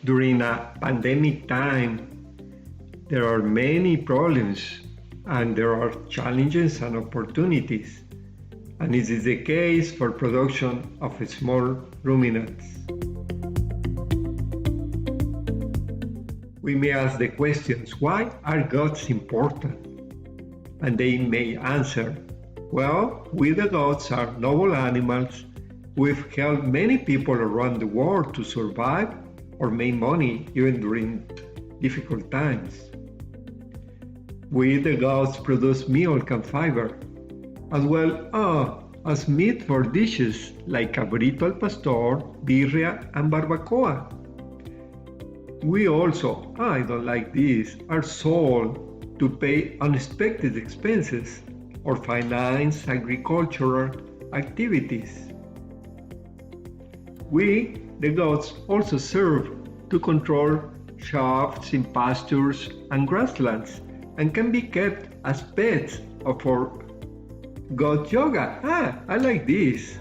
During a pandemic time, there are many problems and there are challenges and opportunities. And it is the case for production of small ruminants. We may ask the questions, why are goats important? And they may answer, well, we the goats are noble animals. We've helped many people around the world to survive or make money even during difficult times. We the goats produce milk and fiber, as well as meat for dishes like cabrito al pastor, birria, and barbacoa. We also, I don't like this, are sold to pay unexpected expenses or finance agricultural activities. We, the goats, also serve to control shafts in pastures and grasslands and can be kept as pets or for goat yoga. I like this.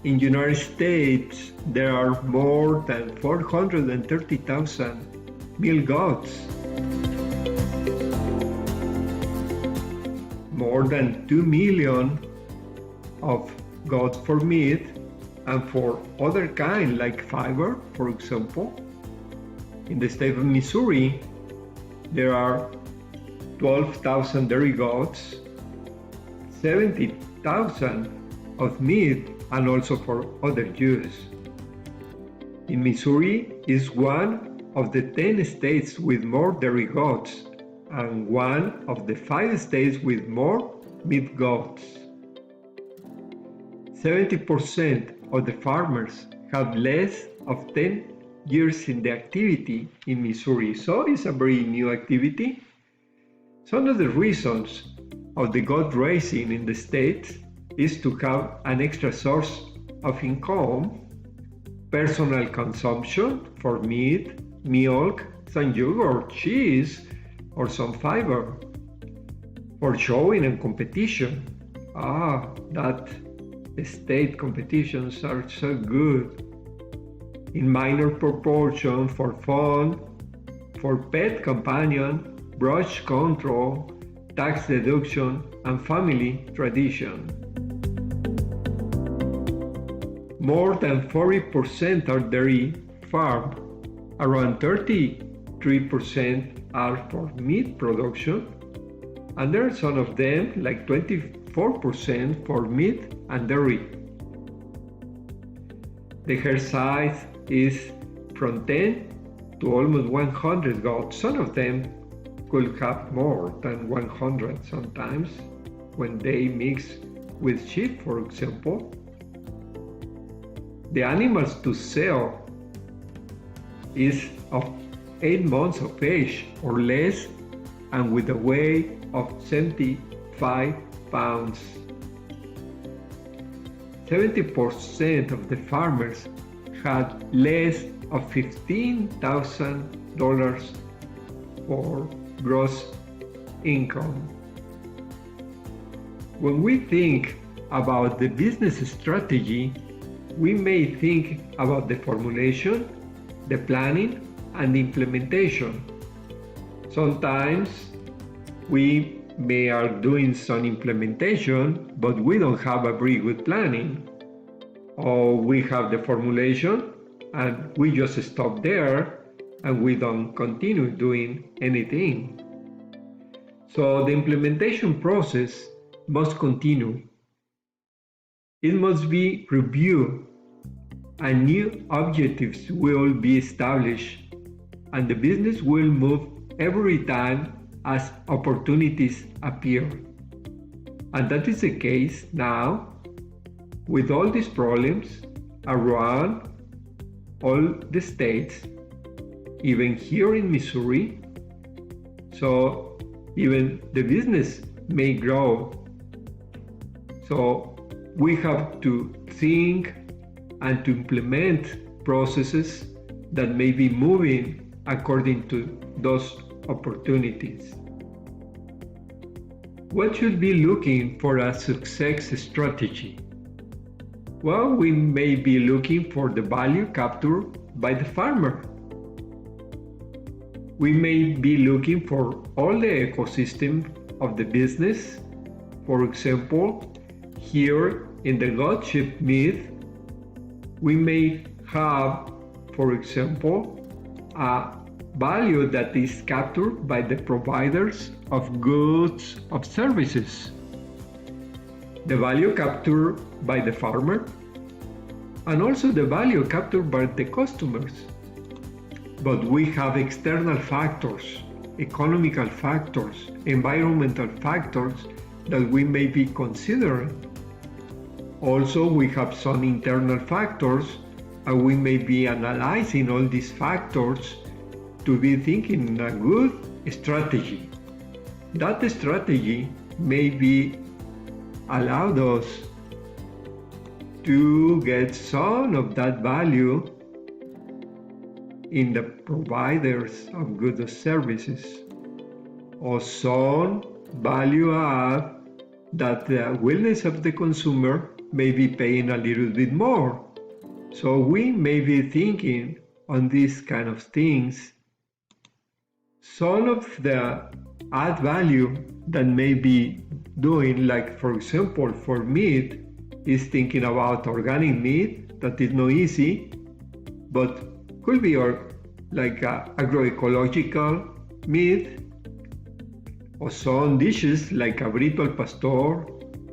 In the United States, there are more than 430,000 male goats. More than 2 million of goats for meat and for other kind like fiber, for example. In the state of Missouri, there are 12,000 dairy goats, 70,000 of meat, and also for other use. In Missouri is one of the 10 states with more dairy goats and one of the 5 states with more meat goats. 70% of the farmers have less of 10 years in the activity in Missouri, so it's a very new activity. Some of the reasons of the goat raising in the state is to have an extra source of income, personal consumption for meat, milk, some yogurt, cheese, or some fiber, for showing and competition. That state competitions are so good. In minor proportion for fun, for pet companion, brush control, tax deduction, and family tradition. More than 40% are dairy farm, around 33% are for meat production, and there are some of them, like 24% for meat and dairy. The herd size is from 10 to almost 100 goats. Some of them could have more than 100 sometimes when they mix with sheep, for example. The animals to sell is of 8 months of age or less and with a weight of 75 pounds. 70% of the farmers had less of $15,000 for gross income. When we think about the business strategy, we may think about the formulation, the planning, and the implementation. Sometimes we may are doing some implementation, but we don't have a very good planning. Or we have the formulation and we just stop there and we don't continue doing anything. So the implementation process must continue. It must be reviewed and new objectives will be established, and the business will move every time as opportunities appear. And that is the case now with all these problems around all the states, even here in Missouri. So even the business may grow. So we have to think and to implement processes that may be moving according to those opportunities. What should be looking for a success strategy? Well, we may be looking for the value captured by the farmer. We may be looking for all the ecosystem of the business. For example, here in the goat sheep meat, we may have, for example, a value that is captured by the providers of goods or services, the value captured by the farmer, and also the value captured by the customers. But we have external factors, economical factors, environmental factors that we may be considering. Also, we have some internal factors, and we may be analyzing all these factors to be thinking a good strategy. That strategy may be allowed us to get some of that value in the providers of goods or services, or some value add that the willingness of the consumer may be paying a little bit more. So we may be thinking on these kind of things. Some of the add value that may be doing, like for example for meat, is thinking about organic meat. That is not easy, but could be like agroecological meat, or some dishes like cabrito al pastor,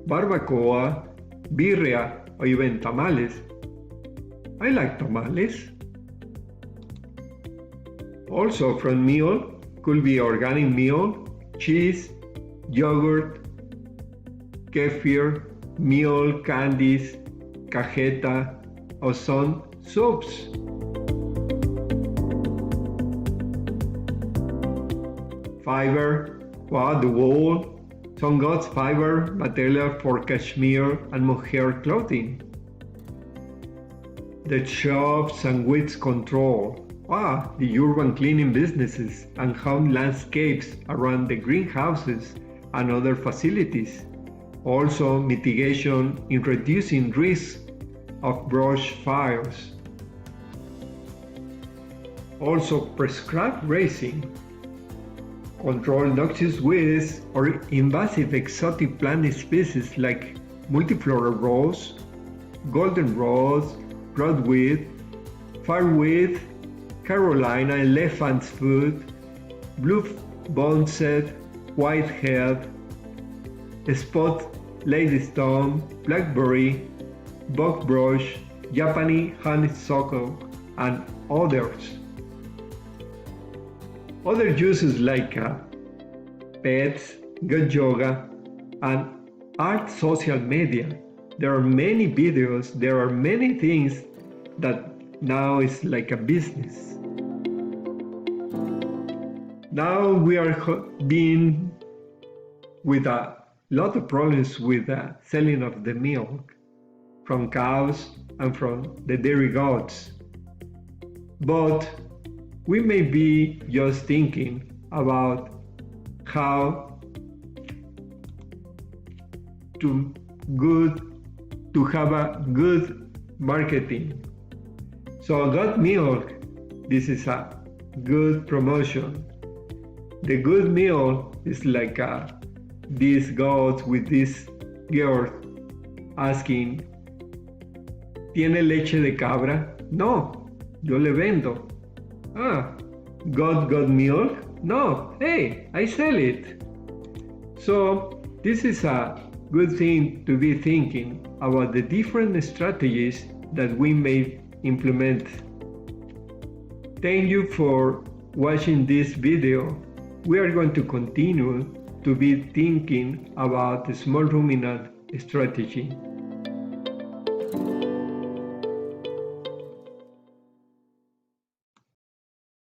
barbacoa, birria, or even tamales. I like tamales. Also from meal, could be organic meal, cheese, yogurt, kefir, meal, candies, cajeta, or some soups. Fiber, the wool, some goat's fiber, material for cashmere and mohair clothing. The shops and weeds control, the urban cleaning businesses and home landscapes around the greenhouses and other facilities. Also mitigation in reducing risk of brush fires. Also prescribed grazing, control noxious weeds or invasive exotic plant species like multiflora rose, golden rose, broadweed, fireweed, Carolina elephant's foot, blue boneset, whitehead, spot ladystone, blackberry, buckbrush, Japanese honeysuckle, and others. Other uses like pets, good yoga, and art social media. There are many videos, there are many things that now is like a business. Now we are being with a lot of problems with the selling of the milk from cows and from the dairy goats. But we may be just thinking about how to have a good marketing. So goat milk, this is a good promotion. The good milk is like these goats with this girl asking, ¿Tiene leche de cabra? No, yo le vendo. Got milk? No, hey, I sell it. So this is a good thing to be thinking about the different strategies that we may implement. Thank you for watching this video. We are going to continue to be thinking about the small ruminant strategy.